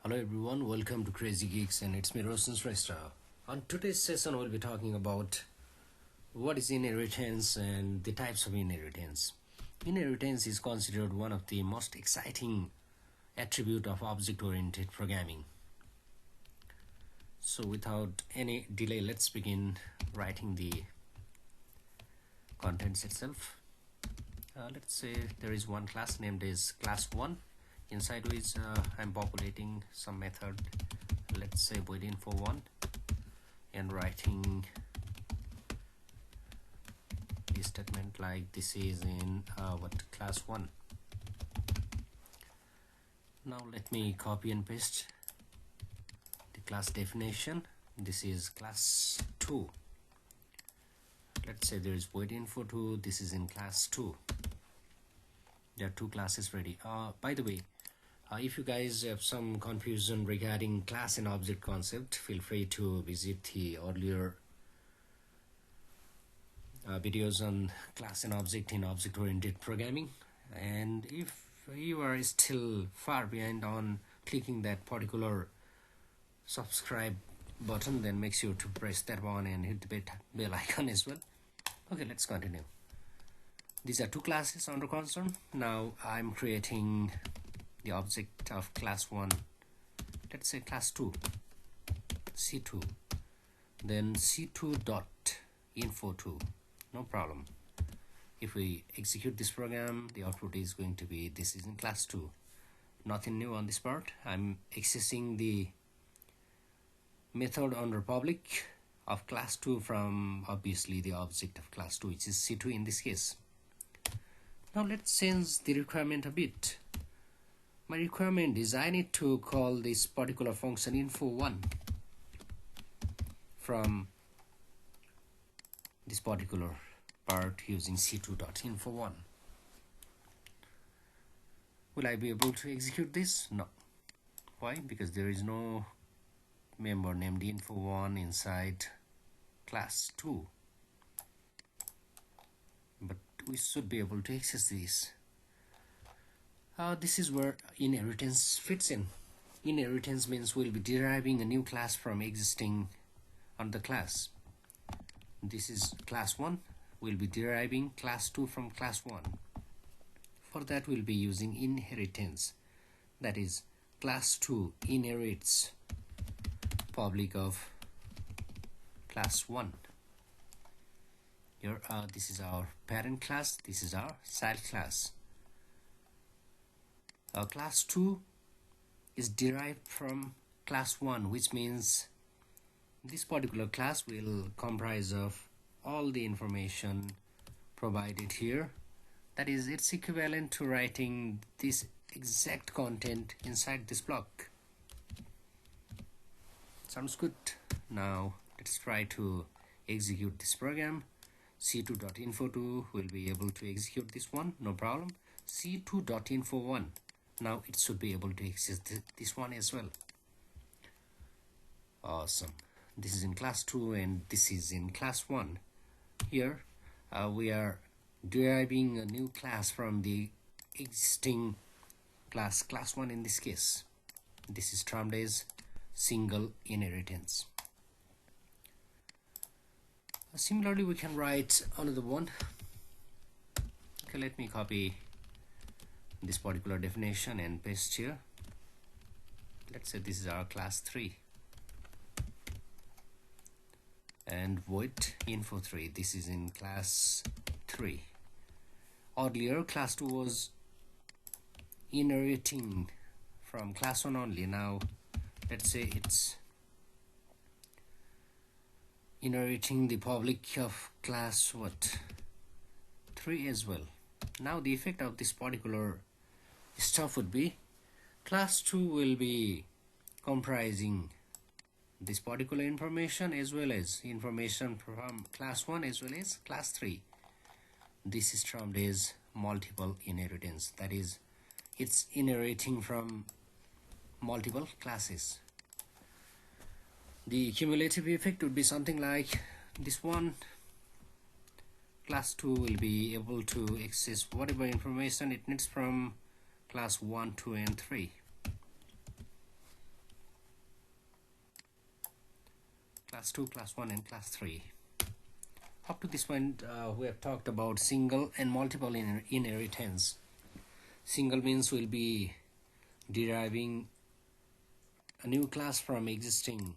Hello everyone, welcome to Crazy Geeks and it's me Roshan Shrestha. On today's session we'll be talking about what is inheritance and the types of inheritance. Inheritance is considered one of the most exciting attribute of object-oriented programming. So without any delay, let's begin writing the contents itself. Let's say there is one class named as class 1, inside which I'm populating some method, let's say void info1, and writing the statement like this is in class 1. Now let me copy and paste the class definition. This is class 2. Let's say there is void info2, this is in class 2. There are two classes ready. By the way, if you guys have some confusion regarding class and object concept, feel free to visit the earlier videos on class and object in object-oriented programming. And if you are still far behind on clicking that particular subscribe button, then make sure to press that one and hit the bell icon as well. Okay, let's continue. These are two classes under concern. Now I'm creating the object of class 1, let's say class 2, c2, then c2 dot info2, no problem. If we execute this program, the output is going to be this is in class 2. Nothing new on this part. I'm accessing the method under public of class 2 from obviously the object of class 2, which is c2 in this case. Now let's change the requirement a bit. My requirement is I need to call this particular function info1 from this particular part using c2.info1. Will I be able to execute this? No. Why? Because there is no member named info1 inside class 2. But we should be able to access this. This is where inheritance fits in. Inheritance means we'll be deriving a new class from existing on the class. This is class 1. We'll be deriving class 2 from class 1. For that we'll be using inheritance. That is, class 2 inherits public of class 1. Here, this is our parent class, this is our child class. Class 2 is derived from class 1, which means this particular class will comprise of all the information provided here. That is, it's equivalent to writing this exact content inside this block. Sounds good. Now let's try to execute this program. c2.info2 will be able to execute this one, no problem. c2.info1, now it should be able to access this one as well. Awesome. This is in class 2 and this is in class 1. Here we are deriving a new class from the existing class 1 in this case. This is termed as single inheritance. Similarly, we can write another one. Okay, let me copy this particular definition and paste here. Let's say this is our class 3 and void info3. This is in class 3. Earlier class 2 was inheriting from class 1 only. Now let's say it's inheriting the public of class 3 as well. Now the effect of this particular stuff would be class 2 will be comprising this particular information as well as information from class 1 as well as class 3. This is termed as multiple inheritance. That is, it's inheriting from multiple classes. The cumulative effect would be something like this one. Class 2 will be able to access whatever information it needs from class 1, 2 and 3. class 2, class 1 and class 3. Up to this point we have talked about single and multiple inheritance. Single means we'll be deriving a new class from existing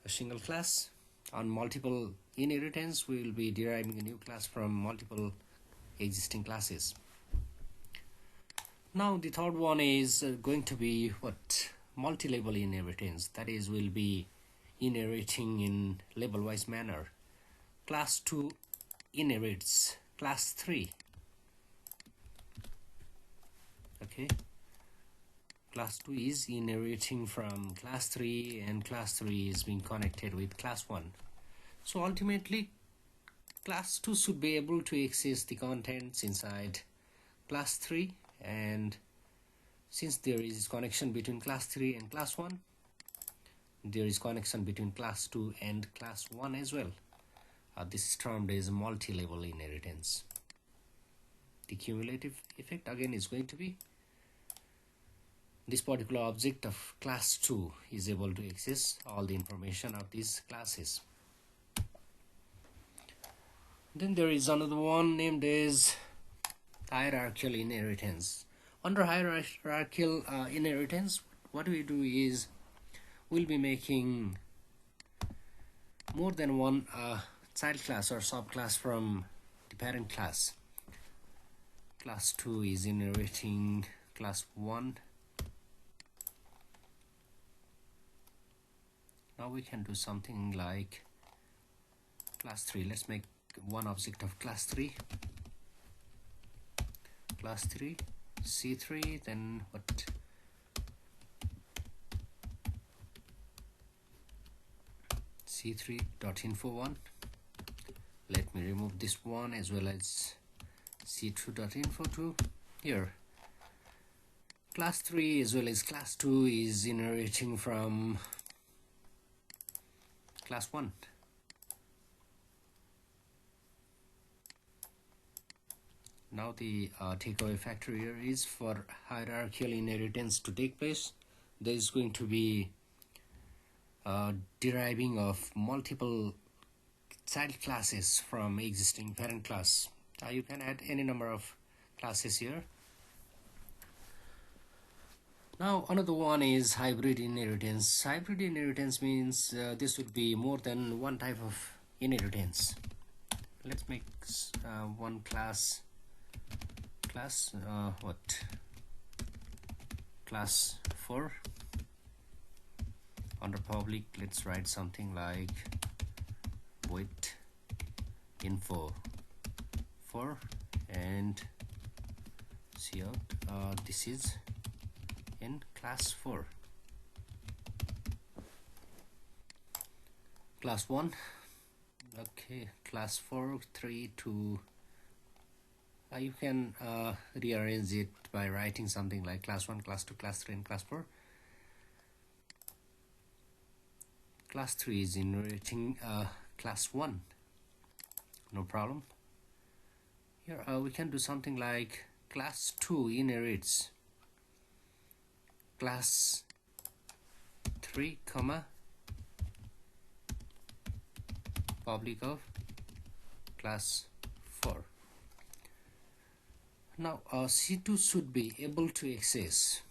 a single class. On multiple inheritance, we will be deriving a new class from multiple existing classes. Now the third one is going to be what? Multi-level inheritance. That is, we'll be inheriting in level-wise manner. Class 2 inherits class 3. Okay. Class 2 is inheriting from class 3 and class 3 is being connected with class 1. So ultimately, class 2 should be able to access the contents inside class 3, and since there is connection between class 3 and class 1, there is connection between class 2 and class 1 as well. This is termed as multi-level inheritance. The cumulative effect again is going to be this particular object of class 2 is able to access all the information of these classes. Then there is another one named as hierarchical inheritance. Under hierarchical inheritance, what we do is we'll be making more than one child class or subclass from the parent class. Class 2 is inheriting class 1. Now we can do something like class 3. Let's make one object of class 3. Class 3, C3, then what? C3.info1. Let me remove this one as well as C2.info2. Here, class 3 as well as class 2 is inheriting from class 1. Now the takeaway factor here is for hierarchical inheritance to take place, there is going to be deriving of multiple child classes from existing parent class. You can add any number of classes here. Now another one is hybrid inheritance. Hybrid inheritance means this would be more than one type of inheritance. Let's make one class class 4. Under public, let's write something like with info 4 and cout this is in class 4. Class 1, okay, class 4, 3, 2. You can rearrange it by writing something like class 1, class 2, class 3 and class 4. Class 3 is inheriting class 1. No problem. Here we can do something like class 2 inherits class 3, comma, public of class 4. Now C2 should be able to access,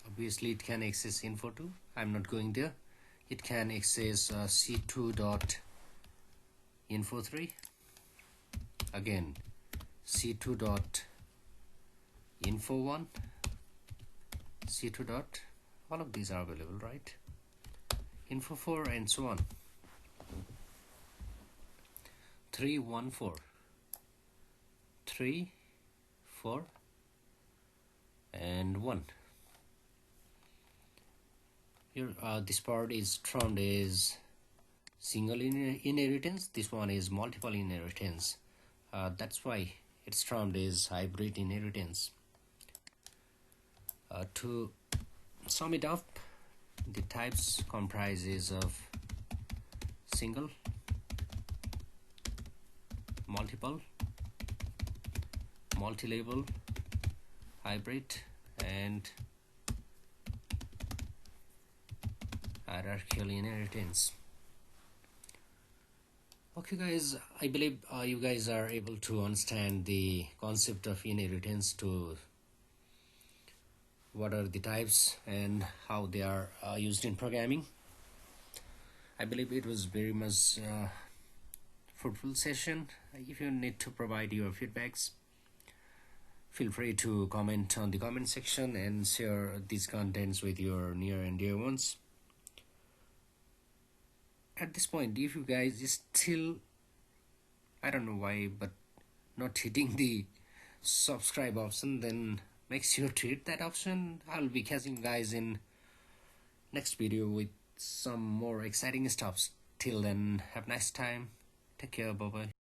obviously it can access info2. I'm not going there. It can access C2.info3, again C2.info1, C2. All of these are available, right? Info4 and so on. 3, 1, 4, 3, 4 and 1. Here this part is termed as single inheritance. This one is multiple inheritance. That's why it's termed as hybrid inheritance. To sum it up, the types comprises of single, multiple, multi-level, hybrid and Hierarchical Inheritance. Okay guys, I believe you guys are able to understand the concept of inheritance, to what are the types and how they are used in programming. I believe it was very much fruitful session. If you need to provide your feedbacks, feel free to comment on the comment section and share these contents with your near and dear ones. At this point, if you guys still, I don't know why, but not hitting the subscribe option, then make sure to hit that option. I'll be catching you guys in next video with some more exciting stuff. Till then, have a nice time. Take care. Bye bye.